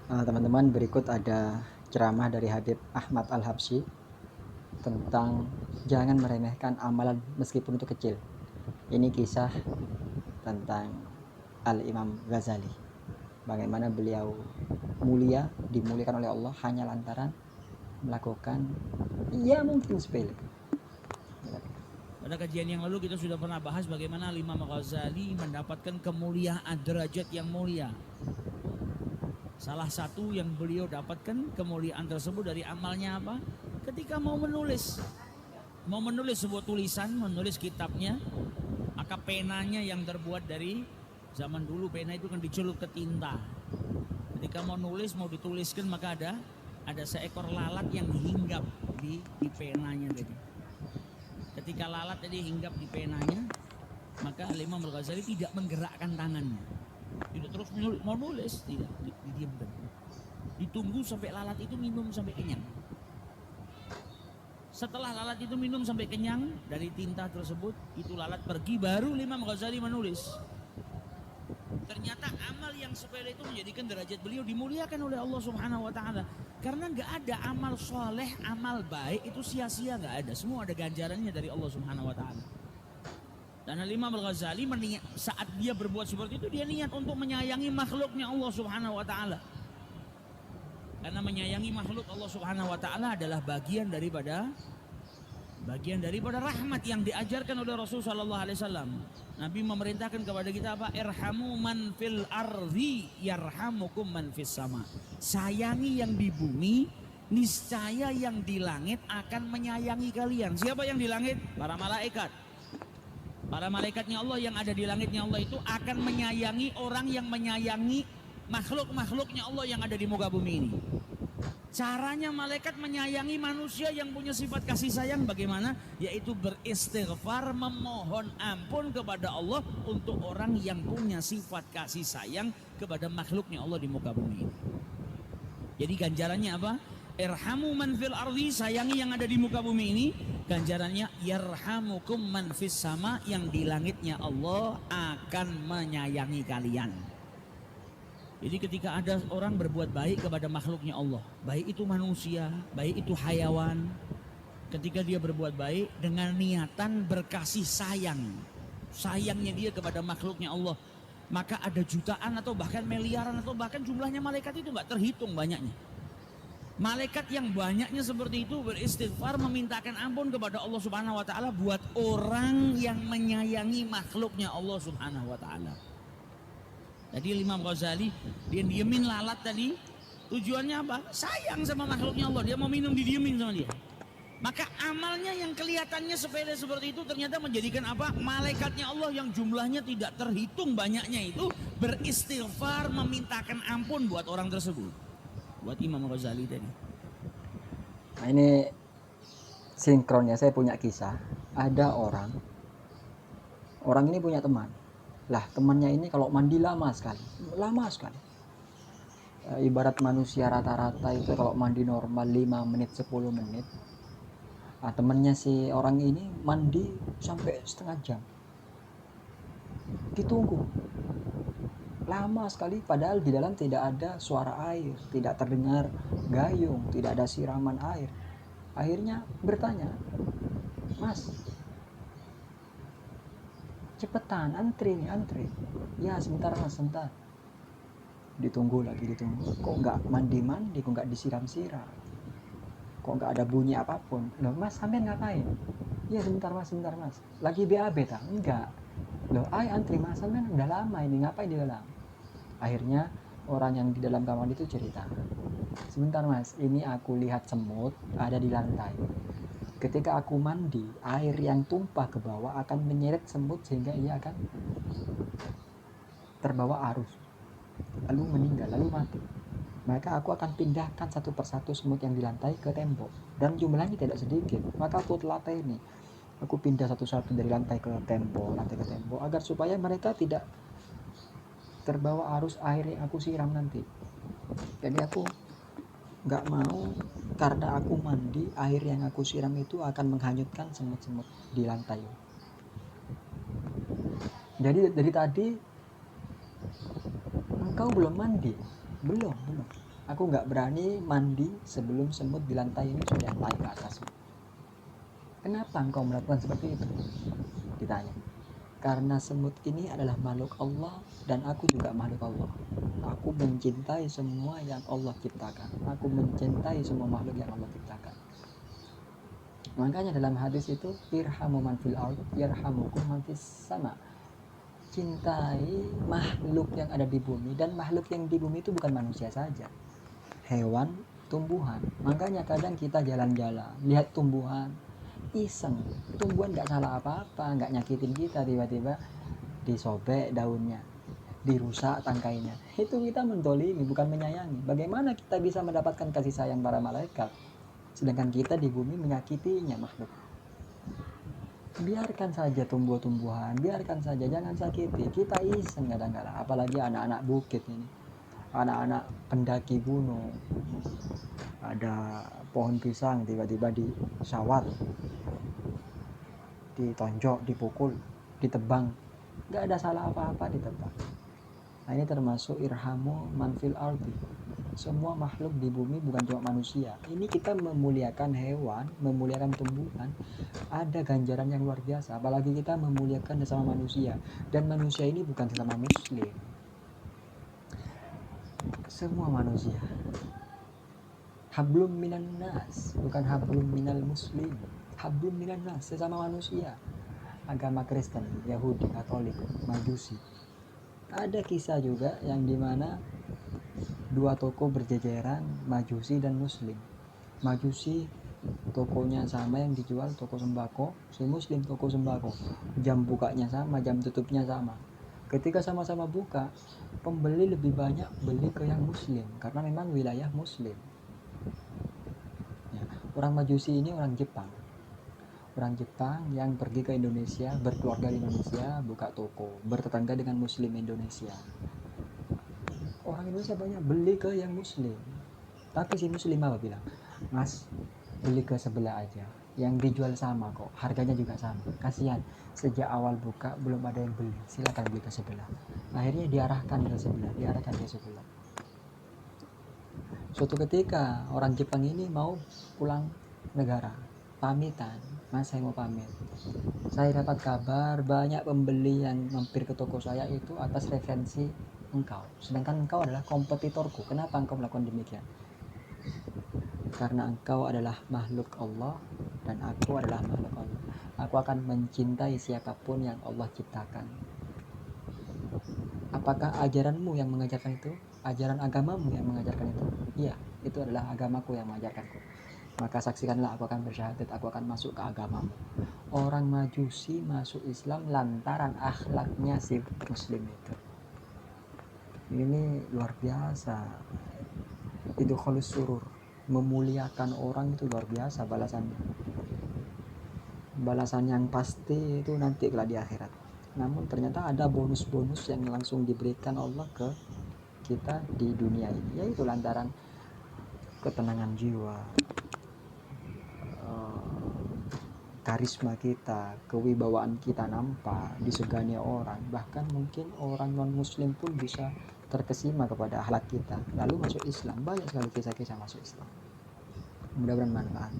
Teman-teman, berikut ada ceramah dari Habib Ahmad Al-Habsyi tentang jangan meremehkan amalan meskipun itu kecil. Ini kisah tentang Al-Imam Ghazali, bagaimana beliau mulia, dimuliakan oleh Allah hanya lantaran melakukan mungkin sepele. Pada kajian yang lalu kita sudah pernah bahas bagaimana Imam Ghazali mendapatkan kemuliaan derajat yang mulia. Salah satu yang beliau dapatkan kemuliaan tersebut dari amalnya apa? Ketika mau menulis sebuah tulisan, menulis kitabnya, maka penanya yang terbuat dari zaman dulu, pena itu kan dicelup ke tinta. Ketika mau nulis, mau dituliskan, maka ada seekor lalat yang hinggap di penanya tadi. Ketika lalat tadi hinggap di penanya, maka Imam Al-Ghazali tidak menggerakkan tangannya. Tidak terus mau nulis, tidak, didiamkan. Ditunggu sampai lalat itu minum sampai kenyang. Setelah lalat itu minum sampai kenyang dari tinta tersebut, itu lalat pergi, baru Imam Ghazali menulis. Ternyata amal yang sepele itu menjadikan derajat beliau dimuliakan oleh Allah Subhanahu wa taala. Karena nggak ada amal soleh, amal baik itu sia-sia, nggak ada. Semua ada ganjarannya dari Allah Subhanahu wa taala. Dan Imam Al-Ghazali saat dia berbuat seperti itu, dia niat untuk menyayangi makhluknya Allah Subhanahu wa taala. Karena menyayangi makhluk Allah Subhanahu wa taala adalah bagian daripada rahmat yang diajarkan oleh Rasul sallallahu alaihi wasallam. Nabi memerintahkan kepada kita apa? Irhamu man fil ardi yarhamukum man fis sama. Sayangi yang di bumi, niscaya yang di langit akan menyayangi kalian. Siapa yang di langit? Para malaikat. Para malaikatnya Allah yang ada di langitnya Allah itu akan menyayangi orang yang menyayangi makhluk-makhluknya Allah yang ada di muka bumi ini. Caranya malaikat menyayangi manusia yang punya sifat kasih sayang bagaimana? Yaitu beristighfar, memohon ampun kepada Allah untuk orang yang punya sifat kasih sayang kepada makhluknya Allah di muka bumi ini. Jadi ganjarannya apa? Irhamu man fil ardi, sayangi yang ada di muka bumi ini. Ganjarannya yarhamukum man fis sama, yang di langitnya Allah akan menyayangi kalian. Jadi ketika ada orang berbuat baik kepada makhluknya Allah, baik itu manusia, baik itu hayawan, ketika dia berbuat baik dengan niatan berkasih sayangnya dia kepada makhluknya Allah, maka ada jutaan atau bahkan miliaran atau bahkan jumlahnya malaikat itu nggak terhitung banyaknya. Malaikat yang banyaknya seperti itu beristighfar, memintakan ampun kepada Allah Subhanahu wa taala buat orang yang menyayangi makhluknya Allah Subhanahu wa taala. Jadi Imam Ghazali dia diemin lalat tadi, tujuannya apa? Sayang sama makhluknya Allah, dia mau minum didiemin sama dia. Maka amalnya yang kelihatannya sepele seperti itu ternyata menjadikan apa? Malaikatnya Allah yang jumlahnya tidak terhitung banyaknya itu beristighfar, memintakan ampun buat orang tersebut. Buat Imam Ghazali tadi. Nah, ini sinkronnya, saya punya kisah. Ada orang ini punya teman. Lah, temannya ini kalau mandi lama sekali. Ibarat manusia rata-rata itu kalau mandi normal 5 menit 10 menit. Nah, temannya si orang ini mandi sampai setengah jam. Ditunggu lama sekali, padahal di dalam tidak ada suara air, tidak terdengar gayung, tidak ada siraman air. Akhirnya bertanya, "Mas, cepetan, antri. Ya, sebentar mas, sebentar." Ditunggu lagi, kok nggak mandi, kok nggak disiram-siram, kok nggak ada bunyi apapun. Loh mas, sampean ngapain? Ya sebentar mas, lagi BAB tak? Enggak. Loh antri mas, sampean udah lama ini, ngapain di dalam? Akhirnya orang yang di dalam kamar itu cerita, "Sebentar mas, ini aku lihat semut ada di lantai. Ketika aku mandi, air yang tumpah ke bawah akan menyeret semut sehingga ia akan terbawa arus, lalu meninggal, lalu mati. Maka aku akan pindahkan satu persatu semut yang di lantai ke tembok, dan jumlahnya tidak sedikit. Maka aku telatih aku pindah satu-satu dari lantai ke tembok, agar supaya mereka tidak terbawa arus air yang aku siram nanti. Jadi aku nggak mau, karena aku mandi, air yang aku siram itu akan menghanyutkan semut-semut di lantai. Jadi dari tadi engkau belum mandi? Belum. Aku nggak berani mandi sebelum semut di lantai ini sudah naik ke atas. Kenapa engkau melakukan seperti itu? Ditanya. Karena semut ini adalah makhluk Allah dan aku juga makhluk Allah. Aku mencintai semua yang Allah ciptakan. Aku mencintai semua makhluk yang Allah ciptakan. Makanya dalam hadis itu, irhamu man fil ard yarhamukum man fis sama. Cintai makhluk yang ada di bumi, dan makhluk yang di bumi itu bukan manusia saja, hewan, tumbuhan. Makanya kadang kita jalan-jalan lihat tumbuhan, iseng, tumbuhan nggak salah apa-apa, nggak nyakitin kita, tiba-tiba disobek daunnya, dirusak tangkainya, itu kita mendolimi, bukan menyayangi. Bagaimana kita bisa mendapatkan kasih sayang para malaikat sedangkan kita di bumi menyakitinya makhluk? Biarkan saja tumbuh-tumbuhan, biarkan saja, jangan sakiti. Kita iseng kadang-kadang, apalagi anak-anak bukit ini, anak-anak pendaki gunung. Ada pohon pisang tiba-tiba disawat, ditonjok, dipukul, ditebang, nggak ada salah apa-apa, ditebang. Nah, ini termasuk irhamu manfil ardi. Semua makhluk di bumi, bukan cuma manusia. Ini kita memuliakan hewan, memuliakan tumbuhan, ada ganjaran yang luar biasa. Apalagi kita memuliakan sesama manusia, dan manusia ini bukan sesama muslim, semua manusia. Hablum minan nas, bukan hablum minal muslim. Hablum minan nas, sesama manusia. Agama Kristen, Yahudi, Katolik, Majusi. Ada kisah juga yang dimana dua toko berjejeran, Majusi dan Muslim. Majusi tokonya sama, yang dijual toko sembako. Si Muslim toko sembako, jam bukanya sama, jam tutupnya sama. Ketika sama-sama buka, pembeli lebih banyak beli ke yang Muslim karena memang wilayah Muslim. Ya, orang Majusi ini orang Jepang yang pergi ke Indonesia, berkeluarga di Indonesia, buka toko, bertetangga dengan Muslim Indonesia. Orang Indonesia banyak beli ke yang Muslim, tapi si Muslim apa bilang, Mas, beli ke sebelah aja, yang dijual sama kok, harganya juga sama. Kasihan, sejak awal buka belum ada yang beli, silakan beli ke sebelah. Akhirnya diarahkan ke sebelah. Suatu ketika orang Jepang ini mau pulang negara, pamitan, Mas, saya mau pamit. Saya dapat kabar banyak pembeli yang mampir ke toko saya itu atas referensi engkau, sedangkan engkau adalah kompetitorku. Kenapa engkau melakukan demikian? Karena engkau adalah makhluk Allah dan aku adalah makhluk Allah. Aku akan mencintai siapapun yang Allah ciptakan. Apakah ajaranmu yang mengajarkan itu? Ajaran agamamu yang mengajarkan itu? Iya, itu adalah agamaku yang mengajarkanku. Maka saksikanlah, aku akan bersyahadat, aku akan masuk ke agamamu. Orang Majusi masuk Islam lantaran akhlaknya si Muslim itu. Ini luar biasa. Itu khalus surur, memuliakan orang itu luar biasa balasannya. Balasan yang pasti itu nanti kelak di akhirat. Namun ternyata ada bonus-bonus yang langsung diberikan Allah ke kita di dunia ini, yaitu lantaran ketenangan jiwa, karisma kita, kewibawaan kita nampak, disegani orang. Bahkan mungkin orang non-muslim pun bisa terkesima kepada akhlak kita, lalu masuk Islam. Banyak sekali kisah-kisah masuk Islam. Mudah-mudahan manfaat.